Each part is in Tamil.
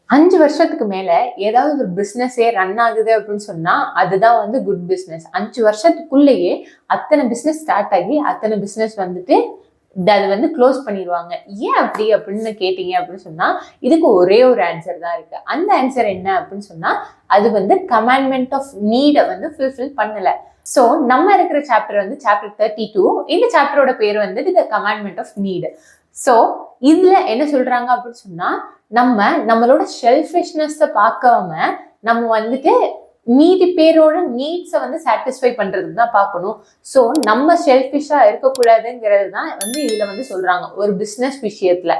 5 வருஷத்துக்கு மேல ஏதாவது ஒரு பிசினஸே ரன் ஆகுது அப்படின்னு சொன்னா அதுதான் வந்து குட் பிசினஸ். 5 வருஷத்துக்குள்ளேயே அத்தனை பிசினஸ் ஸ்டார்ட் ஆகி அத்தனை பிசினஸ் வந்துட்டு அது வந்து க்ளோஸ் பண்ணிடுவாங்க. ஏன் அப்படி அப்படின்னு கேட்டீங்க அப்படின்னு சொன்னா இதுக்கு ஒரே ஒரு ஆன்சர் தான் இருக்கு. அந்த ஆன்சர் என்ன அப்படின்னு சொன்னா அது வந்து கமாண்ட்மெண்ட் ஆஃப் நீடை வந்து ஃபுல்ஃபில் பண்ணல. ஸோ நம்ம இருக்கிற சாப்டர் வந்து சாப்டர் 32. இந்த சாப்டரோட பேர் வந்து the commandment of need. So இதுல என்ன சொல்றாங்க அப்படின்னு சொன்னா நம்மளோட செல்ஃபிஷ்னஸ் பார்க்காம நம்ம வந்துட்டு மீதி பேரோட நீட்ஸை வந்து சாட்டிஸ்ஃபை பண்றதுக்கு தான் பார்க்கணும். ஸோ நம்ம செல்ஃபிஷா இருக்கக்கூடாதுங்கிறது தான் வந்து இதுல வந்து சொல்றாங்க ஒரு பிஸ்னஸ் விஷயத்துல.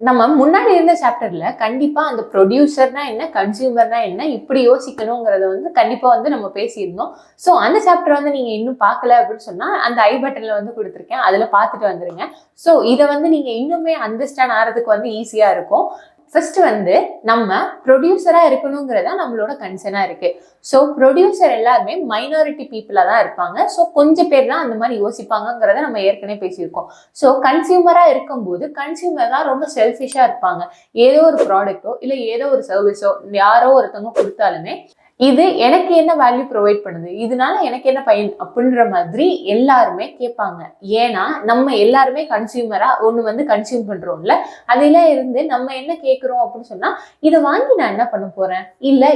நம்ம முன்னாடி இருந்த சாப்டர்ல கண்டிப்பா அந்த ப்ரொடியூசர்னா என்ன, கன்சியூமர்னா என்ன, இப்படி யோசிக்கணுங்கிறத வந்து கண்டிப்பா வந்து நம்ம பேசியிருந்தோம். ஸோ அந்த சாப்டர் வந்து நீங்க இன்னும் பார்க்கல அப்படின்னு சொன்னா அந்த ஐ பட்டன்ல வந்து கொடுத்துருக்கேன், அதுல பார்த்துட்டு வந்துருங்க. ஸோ இதை வந்து நீங்க இன்னுமே அண்டர்ஸ்டாண்ட் ஆகிறதுக்கு வந்து ஈஸியா இருக்கும். ஃபர்ஸ்ட் வந்து நம்ம ப்ரொடியூசரா இருக்கணுங்கிறதா நம்மளோட கன்சர்னா இருக்கு. ஸோ ப்ரொடியூசர் எல்லாருமே மைனாரிட்டி பீப்புளா தான் இருப்பாங்க. ஸோ கொஞ்சம் பேர் தான் அந்த மாதிரி யோசிப்பாங்கிறத நம்ம ஏற்கனவே பேசியிருக்கோம். ஸோ கன்சியூமரா இருக்கும்போது கன்சியூமர் தான் ரொம்ப செல்ஃபிஷா இருப்பாங்க. ஏதோ ஒரு ப்ராடக்ட்டோ இல்லை ஏதோ ஒரு சர்வீஸோ யாரோ ஒருத்தவங்க கொடுத்தாலுமே இது எனக்கு என்ன வேல்யூ ப்ரொவைட் பண்ணுது, இதனால எனக்கு என்ன பயன் அப்படின்ற மாதிரி எல்லாருமே கேட்பாங்க. ஏன்னா நம்ம எல்லாருமே கன்சியூமரா ஒன்று வந்து கன்சியூம் பண்றோம்ல, அதில இருந்து நம்ம என்ன கேட்குறோம் அப்படின்னு சொன்னா இதை வாங்கி நான் என்ன பண்ண போறேன், இல்லை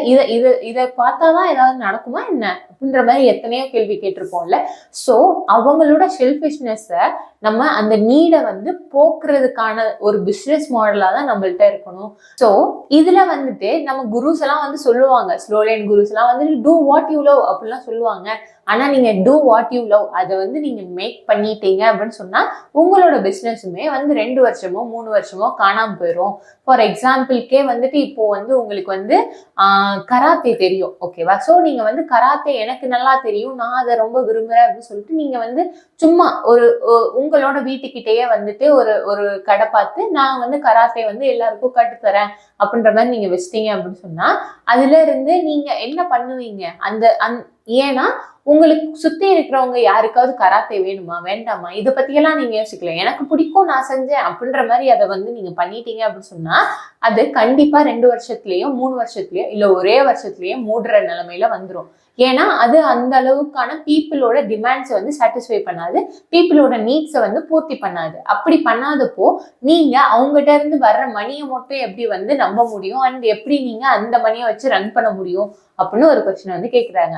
இதை பார்த்தாதான் ஏதாவது நடக்குமா என்ன அப்படின்ற மாதிரி எத்தனையோ கேள்வி கேட்டிருப்போம்ல. ஸோ அவங்களோட செல்ஃபிஷ்னஸை நம்ம அந்த நீடை வந்து போக்குறதுக்கான ஒரு பிஸ்னஸ் மாடலா தான் நம்மள்ட்ட இருக்கணும். ஸோ இதுல வந்துட்டு நம்ம குருஸ் எல்லாம் வந்து சொல்லுவாங்க, ஸ்லோலைன் குருஸ் எல்லாம் வந்து டூ வாட் யூ லவ் அப்படிலாம் சொல்லுவாங்க. ஆனா நீங்க டூ வாட் யூ லவ் அதை வந்து நீங்க மேக் பண்ணிட்டீங்க அப்படின்னு சொன்னா உங்களோட பிசினஸுமே வந்து 2 வருஷமோ 3 வருஷமோ காணாம போயிடும். ஃபார் எக்ஸாம்பிள்கே வந்துட்டு இப்போ வந்து உங்களுக்கு வந்து கராத்தே தெரியும், ஓகேவா? ஸோ நீங்க வந்து கராத்தே எனக்கு நல்லா தெரியும், நான் அதை ரொம்ப விரும்புறேன் அப்படின்னு சொல்லிட்டு நீங்க வந்து சும்மா ஒரு உங்களோட வீட்டுக்கிட்டேயே வந்துட்டு ஒரு கடை பார்த்து நான் வந்து கராத்தே வந்து எல்லாருக்கும் கற்றுத்தரேன் அப்படின்ற மாதிரி நீங்க வச்சிட்டீங்க அப்படின்னு சொன்னா அதுல இருந்து நீங்க என்ன பண்ணுவீங்க? ஏன்னா உங்களுக்கு சுத்தி இருக்கிறவங்க யாருக்காவது கராத்தே வேணுமா வேண்டாமா இதை பத்தியெல்லாம் நீங்க யோசிக்கல, எனக்கு பிடிக்கும் நான் செஞ்சேன் அப்படின்ற மாதிரி அதை வந்து நீங்க பண்ணிட்டீங்க அப்படின்னு சொன்னா அது கண்டிப்பா 2 வருஷத்துலயோ 3 வருஷத்துலயோ இல்ல ஒரே வருஷத்துலயோ மூடுற நிலைமையில வந்துடும். ஏன்னா அது அந்த அளவுக்கான பீப்புளோட டிமாண்ட்ஸை வந்து சாட்டிஸ்ஃபை பண்ணாது, பீப்புளோட நீட்ஸை வந்து பூர்த்தி பண்ணாது. அப்படி பண்ணாதப்போ நீங்க அவங்ககிட்ட இருந்து வர்ற மணியை மட்டும் எப்படி வந்து நம்ப முடியும் அண்ட் எப்படி நீங்க அந்த மணியை வச்சு ரன் பண்ண முடியும் அப்படின்னு ஒரு கொஸ்டின் வந்து கேட்குறாங்க.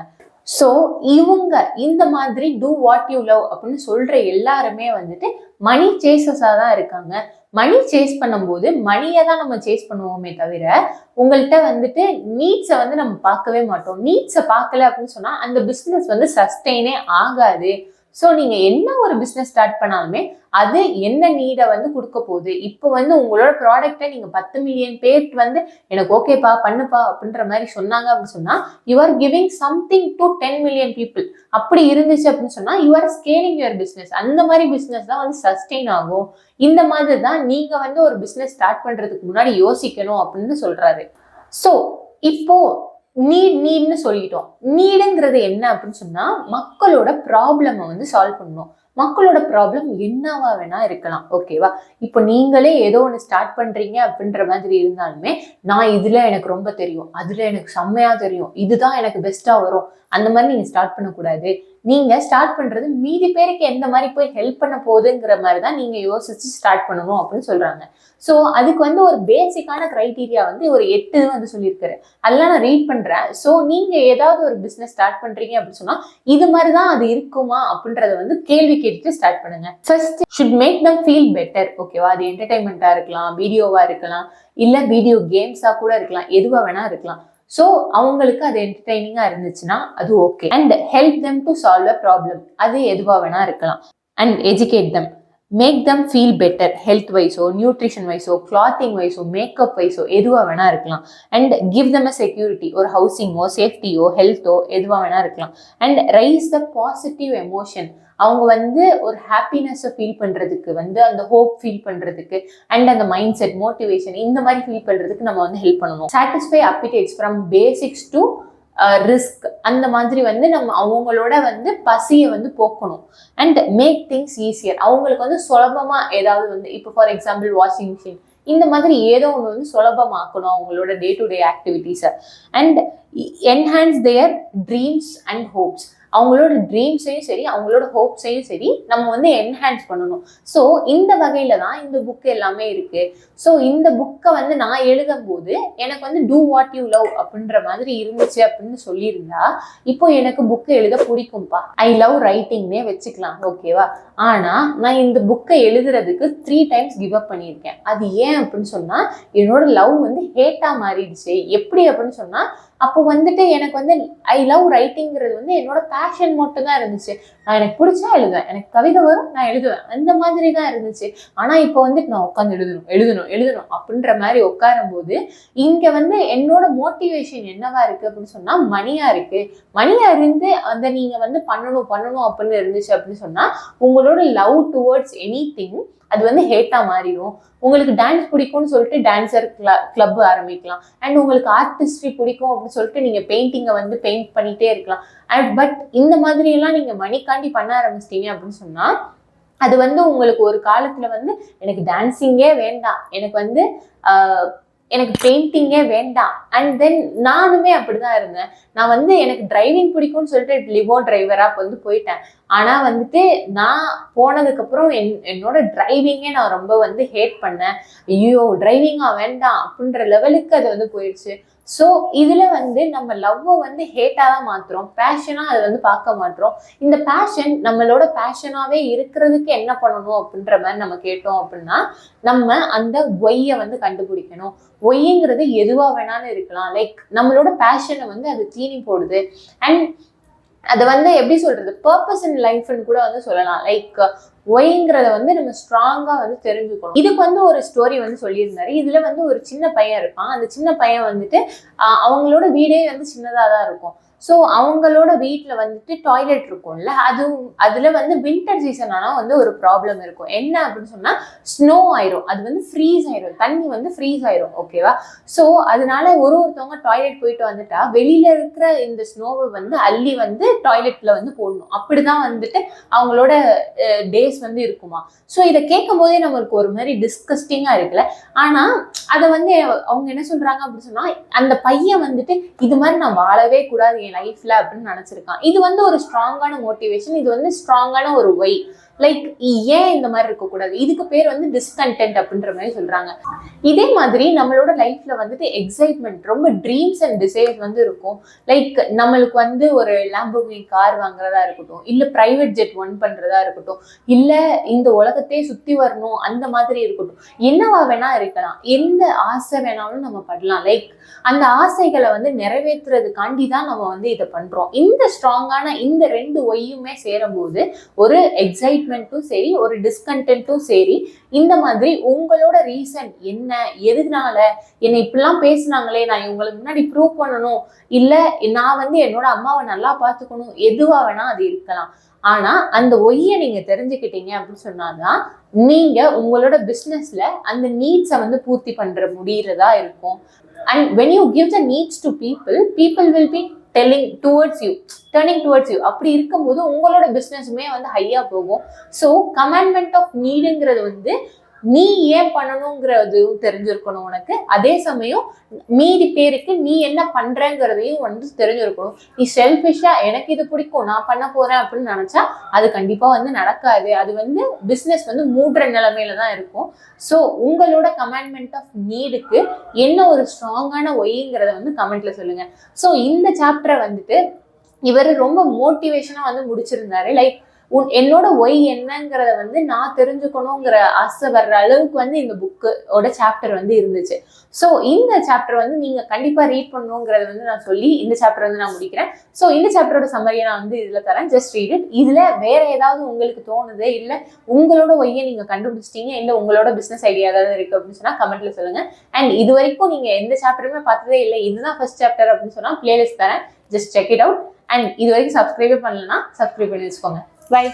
ஸோ இவங்க இந்த மாதிரி டூ வாட் யூ லவ் அப்படின்னு சொல்ற எல்லாருமே வந்துட்டு மணி சேசஸா தான் இருக்காங்க. மணி சேஸ் பண்ணும்போது மணியை தான் நம்ம சேஸ் பண்ணுவோமே தவிர உங்கள்கிட்ட வந்துட்டு நீட்ஸை வந்து நம்ம பார்க்கவே மாட்டோம். நீட்ஸை பார்க்கல அப்படின்னு சொன்னா அந்த பிஸ்னஸ் வந்து சஸ்டெயினே ஆகாது. ஸோ நீங்க என்ன ஒரு பிஸ்னஸ் ஸ்டார்ட் பண்ணாலுமே அது என்ன நீடை வந்து கொடுக்க போகுது. இப்போ வந்து உங்களோட ப்ராடக்டை நீங்க 10 மில்லியன் பேர் வந்து எனக்கு ஓகேப்பா பண்ணுப்பா அப்படின்ற மாதிரி சொன்னாங்க அப்படின்னு சொன்னா you are giving something to 10 million people. அப்படி இருந்துச்சு அப்படின்னு சொன்னா you are scaling your business. அந்த மாதிரி பிஸ்னஸ் தான் வந்து சஸ்டெயின் ஆகும். இந்த மாதிரி தான் நீங்க வந்து ஒரு பிஸ்னஸ் ஸ்டார்ட் பண்றதுக்கு முன்னாடி யோசிக்கணும் அப்படின்னு சொல்றாரு. ஸோ இப்போ நீட்னு சொல்லிட்டோம். நீடுங்கிறது என்ன அப்படின்னு சொன்னா மக்களோட ப்ராப்ளமை வந்து சால்வ் பண்ணணும். மக்களோட ப்ராப்ளம் என்னவா வேணா இருக்கலாம், ஓகேவா? இப்போ நீங்களே ஏதோ ஒன்று ஸ்டார்ட் பண்றீங்க அப்படின்ற மாதிரி இருந்தாலுமே நான் இதுல எனக்கு ரொம்ப தெரியும், அதுல எனக்கு செம்மையா தெரியும், இதுதான் எனக்கு பெஸ்டா வரும், அந்த மாதிரி நீங்க ஸ்டார்ட் பண்ணக்கூடாது. நீங்க ஸ்டார்ட் பண்றது மீதி பேருக்கு எந்த மாதிரி போய் ஹெல்ப் பண்ண போகுதுங்கிற மாதிரி தான் நீங்க யோசிச்சு ஸ்டார்ட் பண்ணணும் அப்படின்னு சொல்றாங்க. ஸோ அதுக்கு வந்து ஒரு பேசிக்கான கிரைட்டீரியா வந்து ஒரு 8 வந்து சொல்லியிருக்காரு, அதெல்லாம் நான் ரீட் பண்றேன். ஸோ நீங்க ஏதாவது ஒரு பிசினஸ் ஸ்டார்ட் பண்றீங்க அப்படின்னு சொன்னா இது மாதிரி தான் அது இருக்குமா அப்படின்றத வந்து கேள்வி கேட்டுட்டு ஸ்டார்ட் பண்ணுங்க. First should make them feel better, ஓகேவா? அது என்டர்டைன்மெண்ட்டா இருக்கலாம், வீடியோவா இருக்கலாம், இல்ல வீடியோ கேம்ஸா கூட இருக்கலாம், எதுவா வேணா இருக்கலாம். ஸோ அவங்களுக்கு அது என்டர்டைனிங்கா இருந்துச்சுன்னா அது okay. And help them to solve a problem, அது எதுவா வேணா இருக்கலாம். And educate them, make them feel better, health வைஸோ நியூட்ரிஷன் வைஸோ கிளாத்திங் வைஸோ மேக்கப் வைஸோ எதுவாக வேணா இருக்கலாம். And give them a security, ஒரு ஹவுசிங்கோ சேஃப்டியோ ஹெல்த்தோ எதுவாக வேணா இருக்கலாம். And rise the positive emotion, அவங்க வந்து ஒரு ஹாப்பினஸை ஃபீல் பண்ணுறதுக்கு வந்து அந்த ஹோப் ஃபீல் பண்ணுறதுக்கு அண்ட் அந்த மைண்ட் செட் மோட்டிவேஷன் இந்த மாதிரி ஃபீல் பண்ணுறதுக்கு நம்ம வந்து ஹெல்ப் பண்ணணும். Satisfy appetites from basics to risk, அந்த மாதிரி வந்து நம்ம அவங்களோட வந்து பசியை வந்து போக்கணும். அண்ட் மேக் திங்ஸ் ஈஸியர், அவங்களுக்கு வந்து சுலபமாக ஏதாவது வந்து இப்போ ஃபார் எக்ஸாம்பிள் வாஷிங் மிஷின் இந்த மாதிரி ஏதோ ஒன்று வந்து சுலபமாக்கணும் அவங்களோட டே டு டே ஆக்டிவிட்டீஸை. And enhance their dreams and hopes. அவங்களோட ட்ரீம்ஸையும் சரி அவங்களோட ஹோப்ஸையும் சரி நம்ம வந்து என்ஹான்ஸ் பண்ணணும். ஸோ இந்த வகையில தான் இந்த புக் எல்லாமே இருக்கு. ஸோ இந்த புக்கை வந்து நான் எழுதும் போது எனக்கு வந்து டூ வாட் யூ லவ் அப்படின்ற மாதிரி இருந்துச்சு அப்படின்னு சொல்லியிருந்தா இப்போ எனக்கு புக்கு எழுத பிடிக்கும்பா, ஐ லவ் ரைட்டிங்னே வச்சுக்கலாம், ஓகேவா? ஆனா நான் இந்த புக்கை எழுதுறதுக்கு 3 times கிவ் அப் பண்ணியிருக்கேன். அது ஏன் அப்படின்னு சொன்னா என்னோட லவ் வந்து ஹேட்டா மாறிடுச்சு. எப்படி அப்படின்னு சொன்னா அப்போ வந்துட்டு எனக்கு வந்து ஐ லவ் ரைட்டிங்கிறது வந்து என்னோட பேஷன் மட்டும் தான் இருந்துச்சு. நான் எனக்கு பிடிச்சா எழுதுவேன், எனக்கு கவிதை வரும் நான் எழுதுவேன், அந்த மாதிரி தான் இருந்துச்சு. ஆனா இப்போ வந்துட்டு நான் உட்காந்து எழுதணும் அப்படின்ற மாதிரி உட்காரும் போது இங்க வந்து என்னோட மோட்டிவேஷன் என்னவா இருக்கு அப்படின்னு சொன்னா மணியா இருக்கு. மணியா இருந்து அந்த நீங்க வந்து பண்ணணும் அப்படின்னு இருந்துச்சு அப்படின்னு சொன்னா உங்களோட லவ் டுவர்ட்ஸ் எனிதிங் அது வந்து ஹேட்டா மாறிடும். உங்களுக்கு டான்ஸ் பிடிக்கும்னு சொல்லிட்டு டான்சர் கிளப் ஆரம்பிக்கலாம். அண்ட் உங்களுக்கு ஆர்டிஸ்ட்ரி பிடிக்கும் அப்படின்னு சொல்லிட்டு நீங்க பெயிண்டிங்கை வந்து பெயிண்ட் பண்ணிட்டே இருக்கலாம். பட் இந்த மாதிரி எல்லாம் நீங்க மணிக்காண்டி பண்ண ஆரம்பிச்சிட்டீங்க அப்படின்னு சொன்னா அது வந்து உங்களுக்கு ஒரு காலத்துல வந்து எனக்கு டான்சிங்கே வேண்டாம், எனக்கு பெயிண்டிங்கே வேண்டாம். அண்ட் தென் நானுமே அப்படிதான் இருந்தேன். நான் வந்து எனக்கு டிரைவிங் பிடிக்கும்னு சொல்லிட்டு லிவோ டிரைவரா வந்து போயிட்டேன். ஆனா வந்துட்டு நான் போனதுக்கு அப்புறம் என்னோட டிரைவிங்கே நான் ரொம்ப வந்து ஹேட் பண்ணேன். ஐயோ டிரைவிங்கா வேண்டாம் அப்படின்ற லெவலுக்கு அது வந்து போயிடுச்சு. ஸோ இதுல வந்து நம்ம லவ்வை வந்து ஹேட்டா தான் மாத்துறோம், பேஷனா அதை வந்து பார்க்க மாட்டோம். இந்த பேஷன் நம்மளோட பேஷனாவே இருக்கிறதுக்கு என்ன பண்ணணும் அப்படின்ற மாதிரி நம்ம கேட்டோம் அப்படின்னா நம்ம அந்த ஒய்யை வந்து கண்டுபிடிக்கணும். ஒய்ங்கிறது எதுவா வேணாலும் இருக்கலாம். லைக் நம்மளோட பேஷனை வந்து அது தீனி போடுது. அண்ட் அதை வந்து எப்படி சொல்றது, பர்பஸ் இன் லைஃப்னு கூட வந்து சொல்லலாம். லைக் ஒய்ங்கிறத வந்து நம்ம ஸ்ட்ராங்கா வந்து தெரிஞ்சுக்கணும். இதுக்கு வந்து ஒரு ஸ்டோரி வந்து சொல்லியிருந்தாரு. இதுல வந்து ஒரு சின்ன பையன் இருப்பான். அந்த சின்ன பையன் வந்துட்டு அவங்களோட வீடே வந்து சின்னதா தான் இருக்கும். ஸோ அவங்களோட வீட்டில் வந்துட்டு டாய்லெட் இருக்கும்ல, அதுல வந்து வின்டர் சீசன் ஆனால் வந்து ஒரு ப்ராப்ளம் இருக்கும். என்ன அப்படின்னு சொன்னா ஸ்னோ ஆயிரும், அது வந்து ஃப்ரீஸ் ஆயிரும், தண்ணி வந்து ஃப்ரீஸ் ஆயிரும், ஓகேவா? ஸோ அதனால ஒருத்தவங்க டாய்லெட் போயிட்டு வந்துட்டா வெளியில இருக்கிற இந்த ஸ்னோவை வந்து அள்ளி வந்து டாய்லெட்ல வந்து போடணும். அப்படிதான் வந்துட்டு அவங்களோட டேஸ் வந்து இருக்குமா. ஸோ இதை கேட்கும் போதே நம்மளுக்கு ஒரு மாதிரி டிஸ்கஸ்டிங்கா இருக்குல்ல. ஆனா அதை வந்து அவங்க என்ன சொல்றாங்க அப்படின்னு சொன்னா அந்த பையன் வந்துட்டு இது மாதிரி நான் வாழவே கூடாது என் லைஃப்ல அப்படின்னு நினைச்சிருக்கான். இது வந்து ஒரு ஸ்ட்ராங்கான மோட்டிவேஷன், இது வந்து ஸ்ட்ராங்கான ஒரு ஒய். லைக் ஏன் இந்த மாதிரி இருக்கக்கூடாது, இதுக்கு பேர் வந்து டிஸ்கண்டென்ட் அப்படின்ற மாதிரி சொல்றாங்க. இதே மாதிரி நம்மளோட லைஃப்ல வந்துட்டு எக்ஸைட்மெண்ட், ரொம்ப ட்ரீம்ஸ் அண்ட் டிசைர்ஸ் வந்து இருக்கும். லைக் நம்மளுக்கு வந்து ஒரு லாம்போர்கினி கார் வாங்குறதா இருக்கட்டும், இல்ல பிரைவேட் ஜெட் ஒன் பண்றதா இருக்கட்டும், இல்ல இந்த உலகத்தையே சுத்தி வரணும் அந்த மாதிரி இருக்கட்டும், என்னவா வேணா இருக்கலாம், எந்த ஆசை வேணாலும் நம்ம படலாம். லைக் அந்த ஆசைகளை வந்து நிறைவேற்றுறதுக்காண்டி தான் நம்ம வந்து இதை பண்றோம். இந்த ஸ்ட்ராங்கான இந்த 2 ஒய்யுமே சேரும் போது ஒரு எக்ஸைட்மெண்ட்டும் சரி ஒரு டிஸ்கண்டென்ட்டும் சரி, இந்த மாதிரி உங்களோட ரீசன் என்ன, எதுனால என்னை இப்படிலாம் பேசுனாங்களே, நான் இவங்களுக்கு முன்னாடி ப்ரூவ் பண்ணணும், இல்ல நான் வந்து என்னோட அம்மாவை நல்லா பார்த்துக்கணும், எதுவா வேணா அது இருக்கலாம். ஆனா அந்த ஒய்யை நீங்க தெரிஞ்சுக்கிட்டீங்க அப்படின்னு சொன்னாதான் நீங்க உங்களோட பிசினஸ்ல அந்த நீட்ஸை வந்து பூர்த்தி பண்ற முடியறதா இருக்கும். And when you give the needs to people will be turning towards you. அப்படி இருக்கும்போது உங்களோட பிசினஸுமே வந்து ஹையா போகும். ஸோ கமாண்ட்மெண்ட் ஆஃப் நீடுங்கிறது வந்து நீ ஏன் பண்ணணுங்கிறதையும் தெரிஞ்சிருக்கணும் உனக்கு. அதே சமயம் மீதி பேருக்கு நீ என்ன பண்றங்கிறதையும் வந்து தெரிஞ்சிருக்கணும். நீ செல்ஃபிஷா எனக்கு இது பிடிக்கும் நான் பண்ண போறேன் அப்படின்னு நினைச்சா அது கண்டிப்பா வந்து நடக்காது. அது வந்து பிசினஸ் வந்து மூடுற நிலைமையில தான் இருக்கும். ஸோ உங்களோட கமாண்ட்மெண்ட் ஆஃப் நீடுக்கு என்ன ஒரு ஸ்ட்ராங்கான ஒய்ங்கிறத வந்து கமெண்ட்ல சொல்லுங்க. ஸோ இந்த சாப்டரை வந்துட்டு இவர் ரொம்ப மோட்டிவேஷனா வந்து முடிச்சிருந்தாரு. லைக் என்னோட ஒய் என்னங்கிறத வந்து நான் தெரிஞ்சுக்கணுங்கிற ஆசை வர்ற அளவுக்கு வந்து இந்த புக்கோட சாப்டர் வந்து இருந்துச்சு. ஸோ இந்த சாப்டர் வந்து நீங்க கண்டிப்பா ரீட் பண்ணணுங்கிறத வந்து நான் சொல்லி இந்த சாப்டர் வந்து நான் முடிக்கிறேன். ஸோ இந்த சாப்டரோட சம்மரியை நான் வந்து இதுல தரேன், ஜஸ்ட் ரீட் இட். இதுல வேற ஏதாவது உங்களுக்கு தோணுது, இல்ல உங்களோட ஒய்யை நீங்க கண்டுபிடிச்சிட்டீங்க, இல்ல உங்களோட பிசினஸ் ஐடியா ஏதாவது இருக்கு அப்படின்னு சொன்னா கமெண்ட்ல சொல்லுங்க. அண்ட் இது வரைக்கும் நீங்க எந்த சாப்டருமே பார்த்ததே இல்லை, இதுதான் ஃபர்ஸ்ட் சாப்டர் அப்படின்னு சொன்னா பிளேலிஸ்ட் தரேன், just check it out. And இது வரைக்கும் சப்ஸ்கிரைபே பண்ணலன்னா சப்ஸ்கிரைப் பண்ணி வச்சுக்கோங்க. Bye.